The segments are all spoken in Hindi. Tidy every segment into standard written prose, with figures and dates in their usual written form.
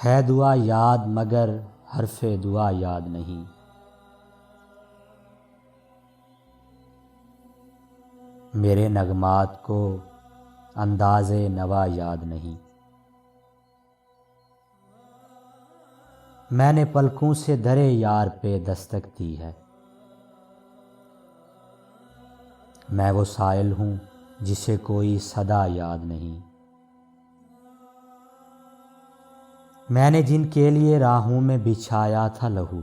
है दुआ याद मगर हर्फ़े दुआ याद नहीं। मेरे नगमात को अंदाज़े नवा याद नहीं। मैंने पलकों से धरे यार पे दस्तक दी है। मैं वो साइल हूँ जिसे कोई सदा याद नहीं। मैंने जिनके लिए राहों में बिछाया था लहू,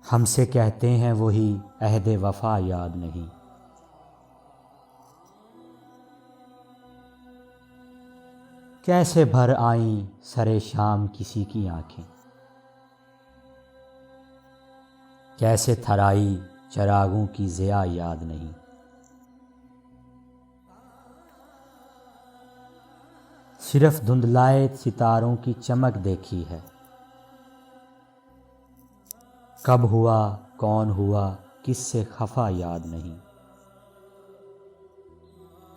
हमसे कहते हैं वही अहदे वफा याद नहीं। कैसे भर आईं सरे शाम किसी की आंखें, कैसे थराई चरागों की ज़िया याद नहीं। सिर्फ धुंधलाए सितारों की चमक देखी है। कब हुआ कौन हुआ किससे खफा याद नहीं।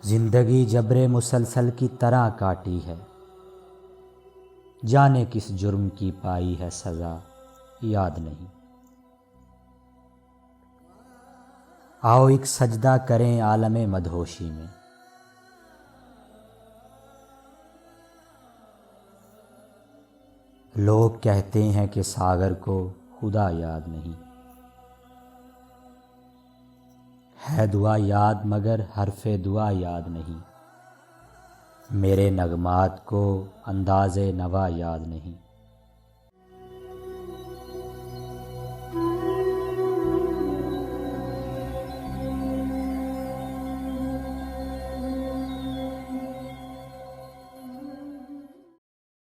जिंदगी जबरे मुसलसल की तरह काटी है, जाने किस जुर्म की पाई है सज़ा याद नहीं। आओ एक सजदा करें आलमे मदहोशी में, लोग कहते हैं कि सागर को खुदा याद नहीं। है दुआ याद मगर हर्फ़े दुआ याद नहीं। मेरे नगमात को अंदाज़े नवा याद नहीं।